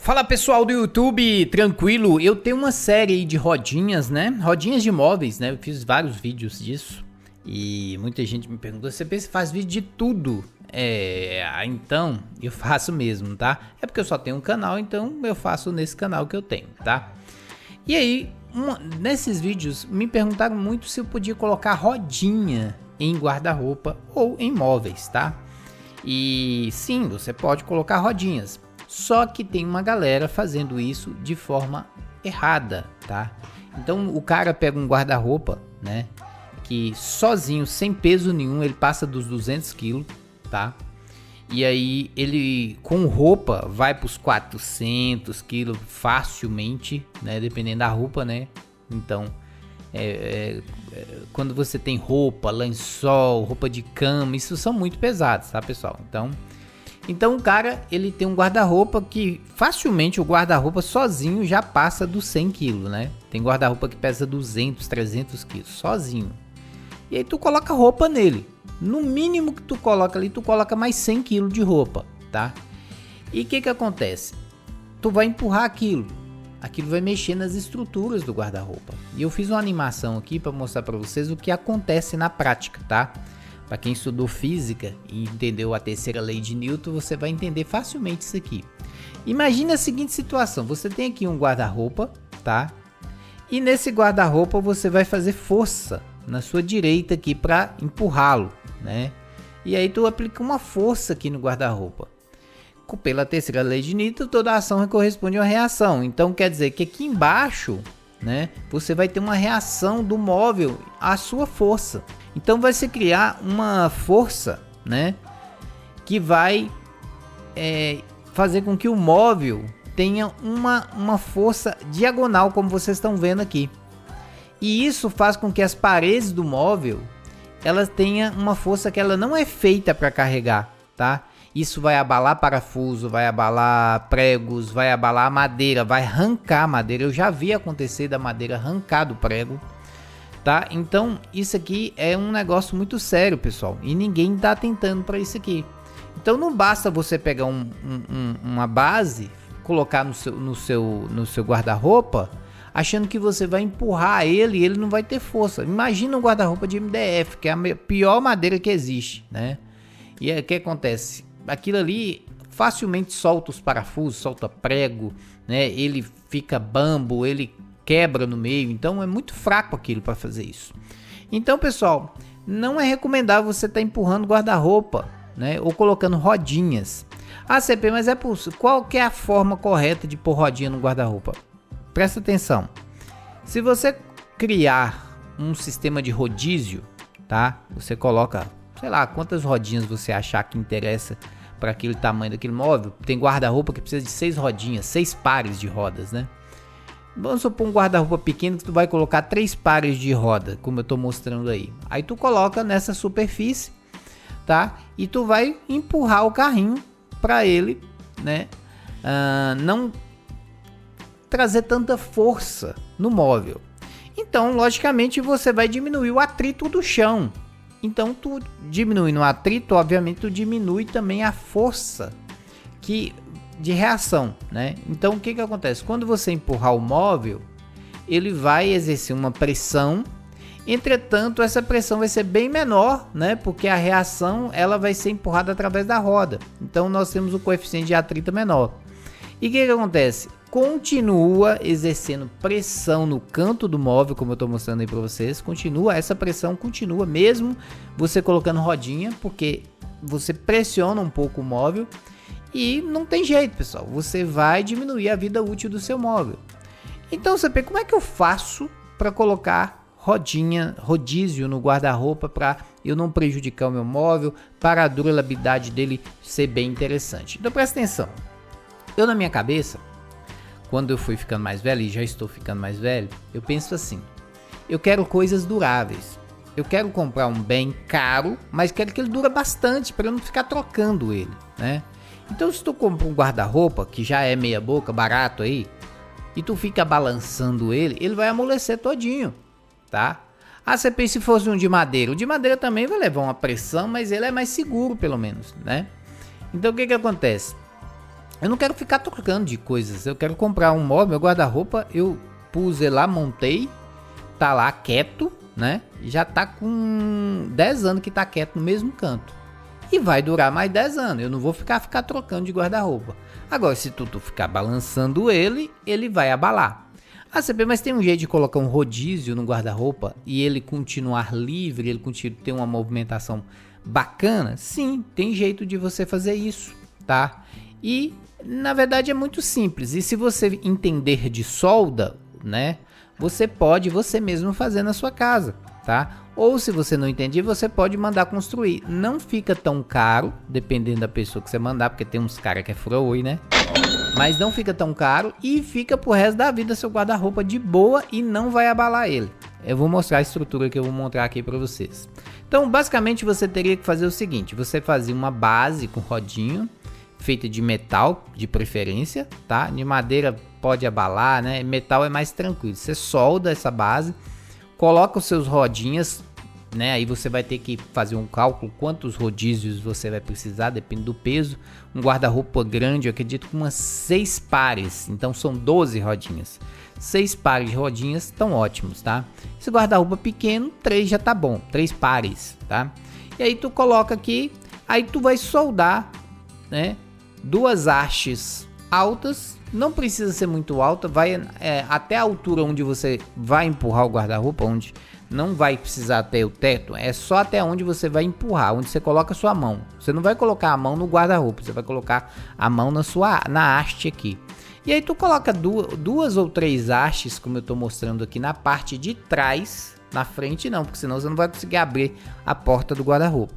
Fala pessoal do YouTube, tranquilo? Eu tenho uma série aí de rodinhas, né? Rodinhas de móveis, né? Eu fiz vários vídeos disso e muita gente me perguntou: você faz vídeo de tudo? Então eu faço mesmo, tá? É porque eu só tenho um canal, então eu faço nesse canal que eu tenho, tá? E aí, nesses vídeos me perguntaram muito se eu podia colocar rodinha em guarda-roupa ou em móveis, tá? E sim, você pode colocar rodinhas. Só que tem uma galera fazendo isso de forma errada, tá? Então o cara pega um guarda-roupa, né? Que sozinho, sem peso nenhum, ele passa dos 200 kg, tá? E aí ele com roupa vai para os 400 kg facilmente, né? Dependendo da roupa, né? Então quando você tem roupa, lençol, roupa de cama, isso são muito pesados, tá, pessoal? Então o cara, ele tem um guarda-roupa que facilmente o guarda-roupa sozinho já passa dos 100 kg, né? Tem guarda-roupa que pesa 200, 300 kg sozinho. E aí tu coloca roupa nele. No mínimo que tu coloca ali, tu coloca mais 100 kg de roupa, tá? E o que acontece? Tu vai empurrar aquilo. Aquilo vai mexer nas estruturas do guarda-roupa. E eu fiz uma animação aqui para mostrar para vocês o que acontece na prática, tá? Para quem estudou física e entendeu a terceira lei de Newton, você vai entender facilmente isso aqui. Imagina a seguinte situação: você tem aqui um guarda-roupa, tá? E nesse guarda-roupa você vai fazer força na sua direita aqui para empurrá-lo, né? E aí tu aplica uma força aqui no guarda-roupa. Pela terceira lei de Newton, toda ação corresponde a uma reação. Então quer dizer que aqui embaixo, né, você vai ter uma reação do móvel à sua força. Então vai se criar uma força, né, que vai fazer com que o móvel tenha uma força diagonal, como vocês estão vendo aqui. E isso faz com que as paredes do móvel elas tenham uma força que ela não é feita para carregar, tá? Isso vai abalar parafuso, vai abalar pregos, vai abalar a madeira, vai arrancar a madeira. Eu já vi acontecer da madeira arrancar do prego, tá? Então isso aqui é um negócio muito sério, pessoal, e ninguém tá atentando para isso aqui. Então não basta você pegar uma base, colocar no seu guarda-roupa, achando que você vai empurrar ele e ele não vai ter força. Imagina um guarda-roupa de MDF, que é a pior madeira que existe, né? E aí o que acontece? Aquilo ali facilmente solta os parafusos, solta prego, né? Ele fica bambo, ele quebra no meio, então é muito fraco aquilo para fazer isso. Então, pessoal, não é recomendável você estar empurrando guarda-roupa, né, ou colocando rodinhas. Ah, CP, mas qual que é a forma correta de pôr rodinha no guarda-roupa? Presta atenção. Se você criar um sistema de rodízio, tá? Você coloca, sei lá, quantas rodinhas você achar que interessa para aquele tamanho daquele móvel. Tem guarda-roupa que precisa de 6 rodinhas, 6 pares de rodas, né? Vamos supor um guarda-roupa pequeno que tu vai colocar 3 pares de roda, como eu tô mostrando aí. Aí tu coloca nessa superfície, tá? E tu vai empurrar o carrinho para ele, né? Não trazer tanta força no móvel. Então, logicamente, você vai diminuir o atrito do chão. Então, tu diminuindo o atrito, obviamente, tu diminui também a força de reação, né? Então, o que acontece? Quando você empurrar o móvel, ele vai exercer uma pressão. Entretanto, essa pressão vai ser bem menor, né? Porque a reação ela vai ser empurrada através da roda. Então, nós temos o coeficiente de atrito menor. E o que acontece? Continua exercendo pressão no canto do móvel, como eu estou mostrando aí para vocês. Essa pressão continua mesmo você colocando rodinha, porque você pressiona um pouco o móvel e não tem jeito, pessoal. Você vai diminuir a vida útil do seu móvel. Então, CP, como é que eu faço para colocar rodízio no guarda-roupa para eu não prejudicar o meu móvel, para a durabilidade dele ser bem interessante? Então, presta atenção. Eu, na minha cabeça, quando eu fui ficando mais velho, e já estou ficando mais velho, eu penso assim: eu quero coisas duráveis. Eu quero comprar um bem caro, mas quero que ele dure bastante para eu não ficar trocando ele, né? Então, se tu compra um guarda-roupa que já é meia boca, barato aí, e tu fica balançando ele vai amolecer todinho, tá? Ah, você pensa se fosse um de madeira. O de madeira também vai levar uma pressão, mas ele é mais seguro, pelo menos, né? Então, o que acontece? Eu não quero ficar trocando de coisas. Eu quero comprar um móvel, meu guarda-roupa, eu pus ele lá, montei, tá lá quieto, né? Já tá com 10 anos que tá quieto no mesmo canto. E vai durar mais 10 anos. Eu não vou ficar trocando de guarda-roupa. Agora, se tu ficar balançando ele, ele vai abalar. Ah, CP, mas tem um jeito de colocar um rodízio no guarda-roupa e ele continuar livre, ele continuar ter uma movimentação bacana? Sim, tem jeito de você fazer isso, tá? E, na verdade, é muito simples. E se você entender de solda, né? Você pode você mesmo fazer na sua casa, tá? Ou se você não entender, você pode mandar construir. Não fica tão caro, dependendo da pessoa que você mandar, porque tem uns caras que é fura-oi, né? Mas não fica tão caro e fica pro resto da vida seu guarda-roupa de boa e não vai abalar ele. Eu vou mostrar a estrutura que eu vou mostrar aqui para vocês. Então, basicamente, você teria que fazer o seguinte. Você fazia uma base com rodinho, feita de metal, de preferência, tá? De madeira pode abalar, né? Metal é mais tranquilo. Você solda essa base, coloca os seus rodinhas, né? Aí você vai ter que fazer um cálculo quantos rodízios você vai precisar, depende do peso. Um guarda-roupa grande, eu acredito com umas 6 pares, então são 12 rodinhas. 6 pares de rodinhas estão ótimos, tá? Esse guarda-roupa pequeno, 3 já tá bom, 3 pares, tá? E aí tu coloca aqui, aí tu vai soldar, né? 2 hastes altas, não precisa ser muito alta, vai até a altura onde você vai empurrar o guarda-roupa, onde não vai precisar até o teto, é só até onde você vai empurrar, onde você coloca a sua mão. Você não vai colocar a mão no guarda-roupa, você vai colocar a mão na haste aqui. E aí tu coloca 2 ou 3 hastes, como eu tô mostrando aqui na parte de trás, na frente não, porque senão você não vai conseguir abrir a porta do guarda-roupa.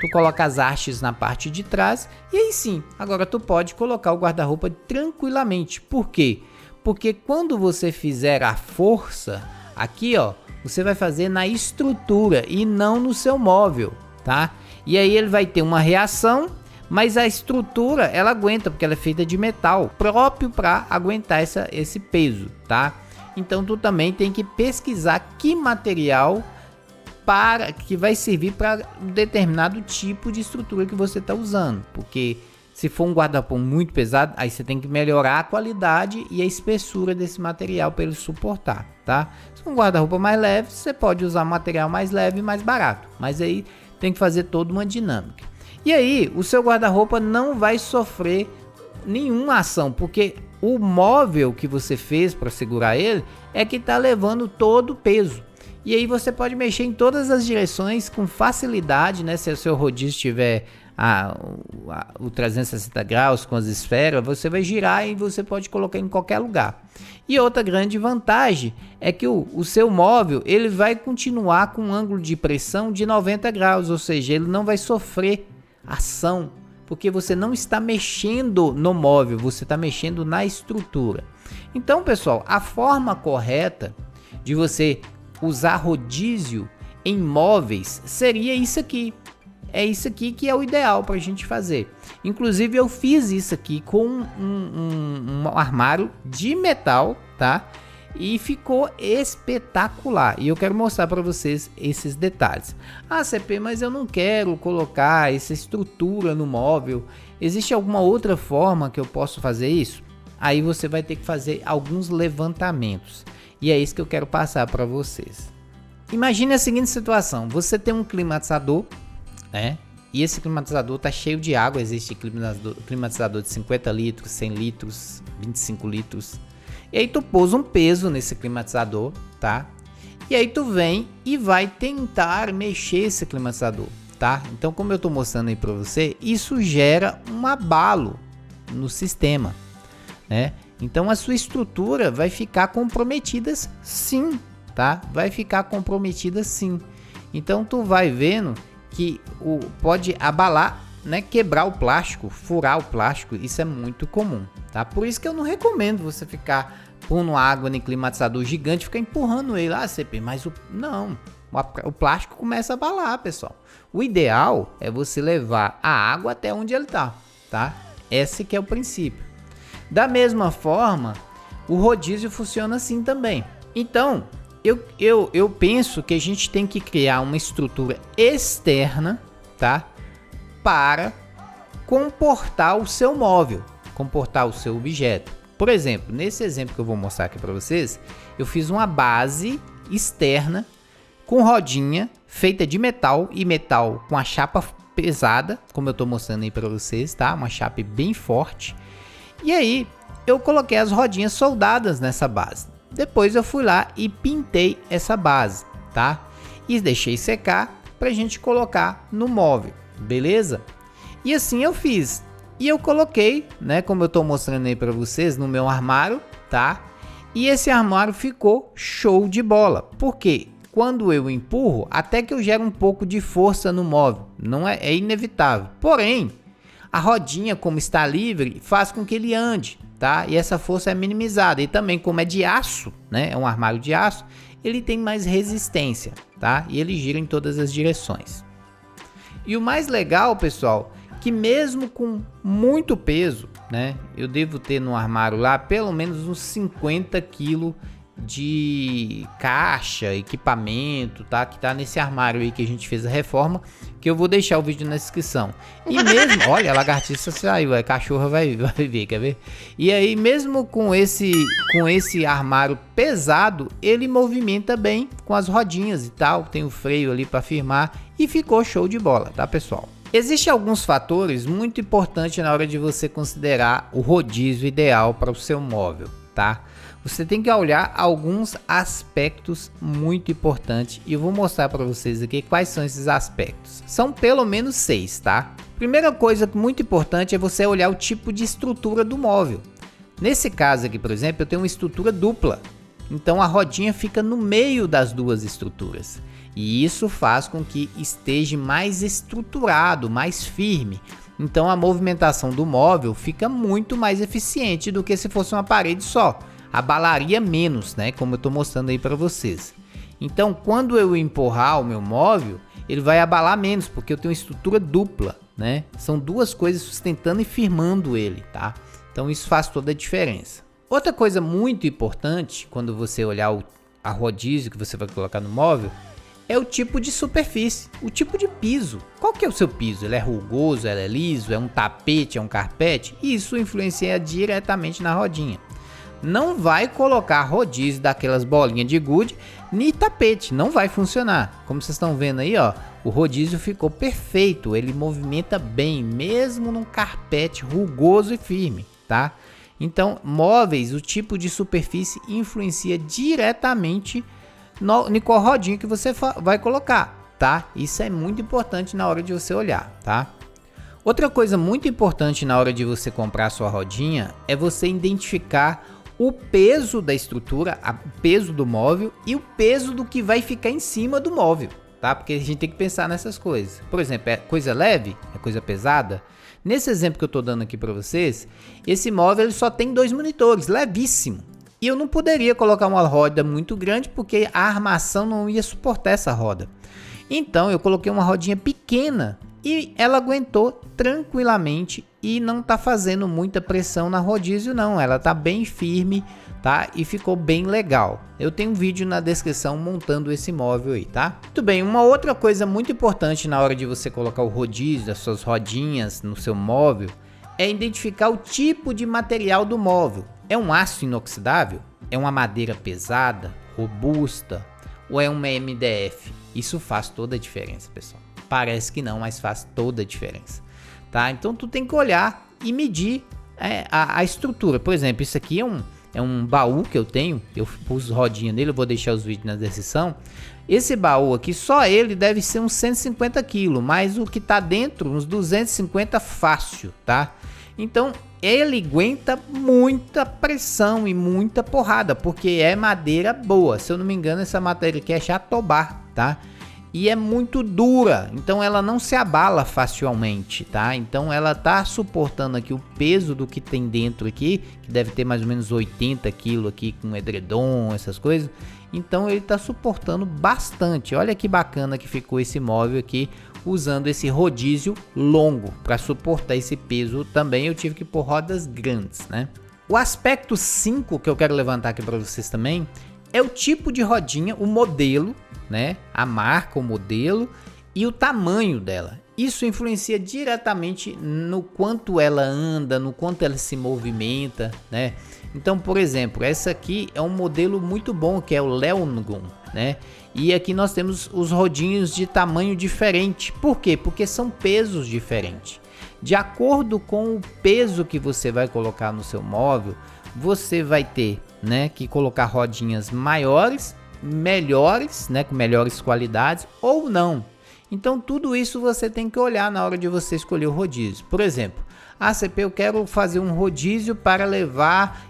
Tu coloca as hastes na parte de trás e aí sim, agora tu pode colocar o guarda-roupa tranquilamente. Por quê? Porque quando você fizer a força, aqui ó, você vai fazer na estrutura e não no seu móvel, tá? E aí ele vai ter uma reação, mas a estrutura ela aguenta, porque ela é feita de metal, próprio para aguentar esse peso, tá? Então tu também tem que pesquisar que material que vai servir para um determinado tipo de estrutura que você está usando, porque se for um guarda-roupa muito pesado, aí você tem que melhorar a qualidade e a espessura desse material para ele suportar, tá? Se for um guarda-roupa mais leve, você pode usar um material mais leve e mais barato, mas aí tem que fazer toda uma dinâmica. E aí o seu guarda-roupa não vai sofrer nenhuma ação, porque o móvel que você fez para segurar ele é que está levando todo o peso. E aí você pode mexer em todas as direções com facilidade, né? Se o seu rodízio tiver o 360 graus com as esferas, você vai girar e você pode colocar em qualquer lugar. E outra grande vantagem é que o seu móvel ele vai continuar com um ângulo de pressão de 90 graus, ou seja, ele não vai sofrer ação, porque você não está mexendo no móvel, você está mexendo na estrutura. Então, pessoal, a forma correta de você usar rodízio em móveis seria isso aqui. É isso aqui que é o ideal para a gente fazer. Inclusive eu fiz isso aqui com um armário de metal, tá? E ficou espetacular. E eu quero mostrar para vocês esses detalhes. Ah, CP, mas eu não quero colocar essa estrutura no móvel. Existe alguma outra forma que eu posso fazer isso? Aí você vai ter que fazer alguns levantamentos. E é isso que eu quero passar para vocês. Imagine a seguinte situação. Você tem um climatizador, né? E esse climatizador tá cheio de água. Existe climatizador de 50 litros, 100 litros, 25 litros. E aí tu pôs um peso nesse climatizador, tá? E aí tu vem e vai tentar mexer esse climatizador, tá? Então, como eu tô mostrando aí para você, isso gera um abalo no sistema, né? Então a sua estrutura vai ficar comprometida sim, tá? Vai ficar comprometida sim. Então tu vai vendo que pode abalar, né? Quebrar o plástico, furar o plástico, isso é muito comum, tá? Por isso que eu não recomendo você ficar pondo água no climatizador gigante, ficar empurrando ele lá, CP, mas o plástico começa a abalar, pessoal. O ideal é você levar a água até onde ele tá? Esse que é o princípio. Da mesma forma, o rodízio funciona assim também. Então, eu penso que a gente tem que criar uma estrutura externa, tá? Para comportar o seu móvel. comportar o seu objeto. Por exemplo, nesse exemplo que eu vou mostrar aqui para vocês, eu fiz uma base externa com rodinha feita de metal e metal com a chapa pesada, como eu estou mostrando aí para vocês, tá? Uma chapa bem forte. E aí eu coloquei as rodinhas soldadas nessa base. Depois eu fui lá e pintei essa base, tá? E deixei secar pra gente colocar no móvel, beleza? E assim eu fiz. E eu coloquei, né, como eu tô mostrando aí pra vocês, no meu armário, tá? E esse armário ficou show de bola. Por quê? Quando eu empurro, até que eu gero um pouco de força no móvel. Não é inevitável. Porém, a rodinha, como está livre, faz com que ele ande, tá? E essa força é minimizada. E também, como é de aço, né? É um armário de aço, ele tem mais resistência, tá? E ele gira em todas as direções. E o mais legal, pessoal, que mesmo com muito peso, né? Eu devo ter no armário lá pelo menos uns 50 kg de caixa, equipamento, tá? Que tá nesse armário aí que a gente fez a reforma, que eu vou deixar o vídeo na descrição. E mesmo, olha, a lagartixa saiu, a cachorra vai ver, quer ver? E aí, mesmo com esse armário pesado, ele movimenta bem com as rodinhas e tal, tem o freio ali para firmar e ficou show de bola, tá, pessoal? Existem alguns fatores muito importantes na hora de você considerar o rodízio ideal para o seu móvel, tá? Você tem que olhar alguns aspectos muito importantes e eu vou mostrar para vocês aqui quais são esses aspectos. São pelo menos 6, tá? Primeira coisa muito importante é você olhar o tipo de estrutura do móvel. Nesse caso aqui, por exemplo, eu tenho uma estrutura dupla. Então a rodinha fica no meio das duas estruturas. E isso faz com que esteja mais estruturado, mais firme. Então a movimentação do móvel fica muito mais eficiente do que se fosse uma parede só. Abalaria menos, né? Como eu estou mostrando aí para vocês. Então, quando eu empurrar o meu móvel, ele vai abalar menos, porque eu tenho uma estrutura dupla, né? São duas coisas sustentando e firmando ele, tá? Então, isso faz toda a diferença. Outra coisa muito importante, quando você olhar a rodízio que você vai colocar no móvel, é o tipo de superfície, o tipo de piso. Qual que é o seu piso? Ele é rugoso, ele é liso, é um tapete, é um carpete? Isso influencia diretamente na rodinha. Não vai colocar rodízio daquelas bolinhas de gude nem tapete, não vai funcionar. Como vocês estão vendo aí, ó, o rodízio ficou perfeito, ele movimenta bem, mesmo num carpete rugoso e firme, tá? Então, móveis, o tipo de superfície influencia diretamente em qual rodinha que você vai colocar, tá? Isso é muito importante na hora de você olhar, tá? Outra coisa muito importante na hora de você comprar a sua rodinha é você identificar o peso da estrutura, o peso do móvel e o peso do que vai ficar em cima do móvel, tá? Porque a gente tem que pensar nessas coisas. Por exemplo, é coisa leve? É coisa pesada? Nesse exemplo que eu tô dando aqui para vocês, esse móvel ele só tem 2 monitores, levíssimo. E eu não poderia colocar uma roda muito grande porque a armação não ia suportar essa roda. Então eu coloquei uma rodinha pequena e ela aguentou tranquilamente e não tá fazendo muita pressão na rodízio não, ela tá bem firme, tá? E ficou bem legal. Eu tenho um vídeo na descrição montando esse móvel aí, tá? Muito bem, uma outra coisa muito importante na hora de você colocar o rodízio das suas rodinhas no seu móvel é identificar o tipo de material do móvel. É um aço inoxidável? É uma madeira pesada, robusta ou é uma MDF? Isso faz toda a diferença, pessoal. Parece que não, mas faz toda a diferença, tá? Então tu tem que olhar e medir a estrutura. Por exemplo, isso aqui é um baú que eu tenho, eu pus rodinha nele, eu vou deixar os vídeos na descrição. Esse baú aqui, só ele deve ser uns 150 kg, mas o que tá dentro, uns 250 fácil, tá? Então ele aguenta muita pressão e muita porrada, porque é madeira boa. Se eu não me engano, essa madeira aqui é jatobá, tá? E é muito dura, então ela não se abala facilmente, tá? Então ela tá suportando aqui o peso do que tem dentro aqui, que deve ter mais ou menos 80 kg aqui com edredom, essas coisas. Então ele tá suportando bastante. Olha que bacana que ficou esse móvel aqui, usando esse rodízio longo para suportar esse peso. Também eu tive que pôr rodas grandes, né? O aspecto 5 que eu quero levantar aqui para vocês também é o tipo de rodinha, o modelo, né? A marca, o modelo e o tamanho dela. isso influencia diretamente no quanto ela anda, no quanto ela se movimenta, né? Então, por exemplo, essa aqui é um modelo muito bom, que é o Leongun, né? E aqui nós temos os rodinhos de tamanho diferente. Por quê? Porque são pesos diferentes. De acordo com o peso que você vai colocar no seu móvel, você vai ter, né, que colocar rodinhas maiores, melhores, né, com melhores qualidades ou não. Então tudo isso você tem que olhar na hora de você escolher o rodízio. Por exemplo, CP, eu quero fazer um rodízio para levar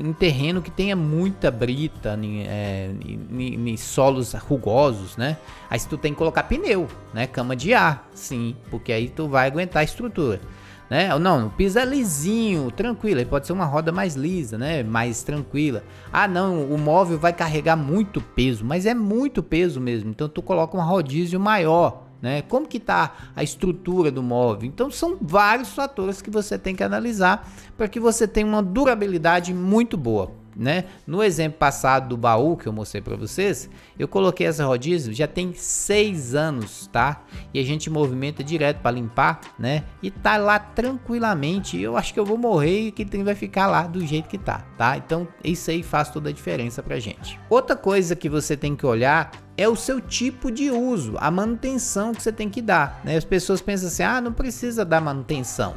em terreno que tenha muita brita, em solos rugosos, né? Aí tu tem que colocar pneu, né? Cama de ar, sim, porque aí tu vai aguentar a estrutura, né? Não, o piso é lisinho, tranquilo, aí pode ser uma roda mais lisa, né? Mais tranquila. Ah, não, o móvel vai carregar muito peso, mas é muito peso mesmo, então tu coloca um rodízio maior, né? Como que tá a estrutura do móvel? Então são vários fatores que você tem que analisar para que você tenha uma durabilidade muito boa, né? No exemplo passado do baú que eu mostrei para vocês, eu coloquei essa rodízio já tem 6 anos, tá? E a gente movimenta direto para limpar, né? E tá lá tranquilamente. Eu acho que eu vou morrer e que tem vai ficar lá do jeito que tá, tá? Então isso aí faz toda a diferença pra gente. Outra coisa que você tem que olhar é o seu tipo de uso, a manutenção que você tem que dar, né? As pessoas pensam assim, não precisa dar manutenção.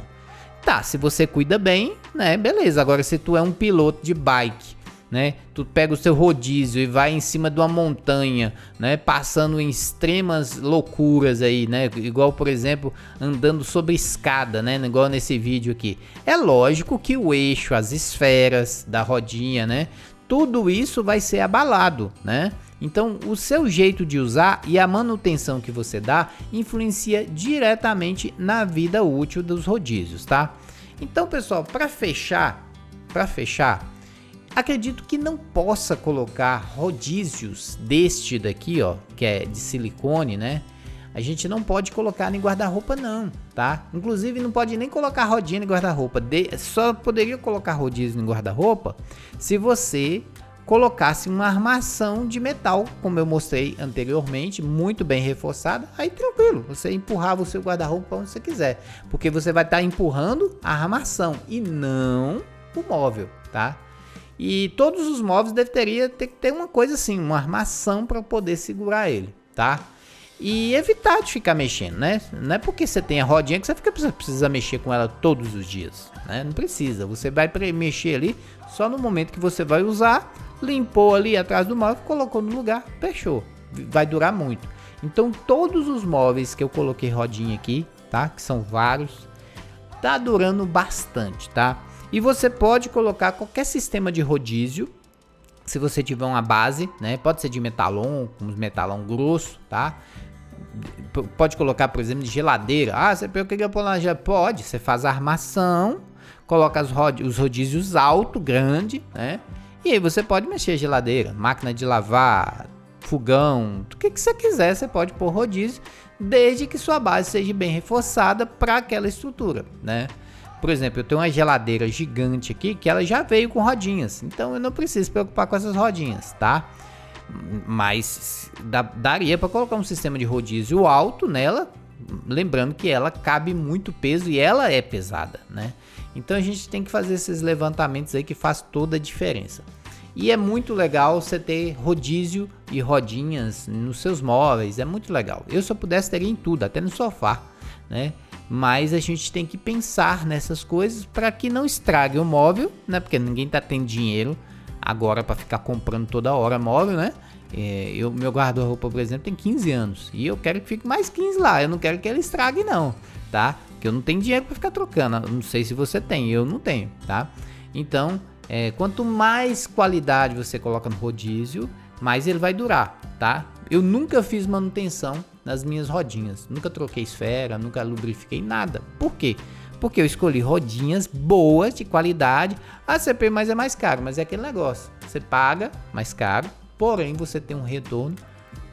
Tá, se você cuida bem, né, beleza. Agora, se tu é um piloto de bike, né, tu pega o seu rodízio e vai em cima de uma montanha, né, passando em extremas loucuras aí, né, igual, por exemplo, andando sobre escada, né, igual nesse vídeo aqui. É lógico que o eixo, as esferas da rodinha, né, tudo isso vai ser abalado, né? Então, o seu jeito de usar e a manutenção que você dá influencia diretamente na vida útil dos rodízios, tá? Então, pessoal, para fechar, acredito que não possa colocar rodízios deste daqui, ó, que é de silicone, né? A gente não pode colocar em guarda-roupa não, tá? Inclusive não pode nem colocar rodinha em guarda-roupa. Só poderia colocar rodízio em guarda-roupa se você colocasse uma armação de metal, como eu mostrei anteriormente, muito bem reforçada. Aí tranquilo, você empurrava o seu guarda-roupa para onde você quiser, porque você vai estar empurrando a armação e não o móvel, tá? E todos os móveis deveriam ter que ter uma coisa assim, uma armação para poder segurar ele, tá? E evitar de ficar mexendo, né? Não é porque você tem a rodinha que você precisa mexer com ela todos os dias, né? Não precisa, você vai mexer ali só no momento que você vai usar, limpou ali atrás do móvel, colocou no lugar, fechou, vai durar muito. Então todos os móveis que eu coloquei rodinha aqui, tá? Que são vários, tá durando bastante, tá? E você pode colocar qualquer sistema de rodízio, se você tiver uma base, né? Pode ser de metalon, com metalão grosso, tá? Pode colocar, por exemplo, de geladeira. Eu queria pôr na geladeira. Pode, você faz a armação, coloca os rodízios alto, grande, né? E aí você pode mexer a geladeira, máquina de lavar, fogão, o que você quiser, você pode pôr rodízio, desde que sua base seja bem reforçada para aquela estrutura, né? Por exemplo, eu tenho uma geladeira gigante aqui que ela já veio com rodinhas, então eu não preciso se preocupar com essas rodinhas, tá? Mas daria para colocar um sistema de rodízio alto nela, lembrando que ela cabe muito peso e ela é pesada, né? Então a gente tem que fazer esses levantamentos aí que faz toda a diferença. E é muito legal você ter rodízio e rodinhas nos seus móveis, é muito legal. Eu, se eu pudesse, teria em tudo, até no sofá, né? Mas a gente tem que pensar nessas coisas para que não estrague o móvel, né? Porque ninguém tá tendo dinheiro agora para ficar comprando toda hora móvel, né? Meu guarda-roupa, por exemplo, tem 15 anos e eu quero que fique mais 15 lá. Eu não quero que ele estrague não, tá? Porque eu não tenho dinheiro para ficar trocando. Eu não sei se você tem, eu não tenho, tá? Então, quanto mais qualidade você coloca no rodízio, mais ele vai durar, tá? Eu nunca fiz manutenção nas minhas rodinhas, nunca troquei esfera, nunca lubrifiquei nada. Por quê? Porque eu escolhi rodinhas boas, de qualidade. A CP mais é mais caro, mas é aquele negócio. Você paga mais caro, porém você tem um retorno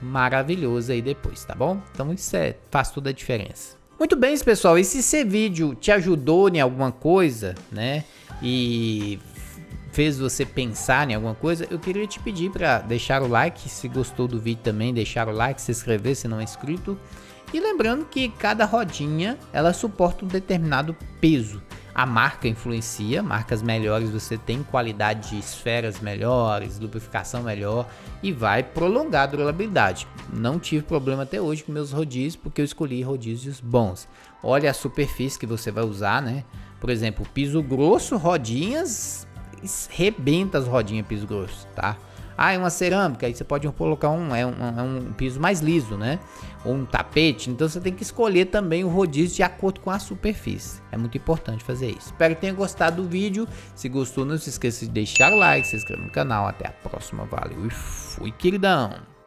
maravilhoso aí depois, tá bom? Então isso faz toda a diferença. Muito bem, pessoal. E se esse vídeo te ajudou em alguma coisa, né? E fez você pensar em alguma coisa, eu queria te pedir para deixar o like. Se gostou do vídeo também, deixar o like, se inscrever se não é inscrito. E lembrando que cada rodinha ela suporta um determinado peso. A marca influencia, marcas melhores você tem qualidade de esferas melhores, lubrificação melhor e vai prolongar a durabilidade. Não tive problema até hoje com meus rodízios porque eu escolhi rodízios bons. Olha a superfície que você vai usar, né? Por exemplo, piso grosso, rodinhas, rebenta as rodinhas piso grosso, tá? Ah, é uma cerâmica, aí você pode colocar um piso mais liso, né? Ou um tapete, então você tem que escolher também o rodízio de acordo com a superfície. É muito importante fazer isso. Espero que tenha gostado do vídeo. Se gostou, não se esqueça de deixar o like, se inscrever no canal. Até a próxima, valeu e fui, queridão!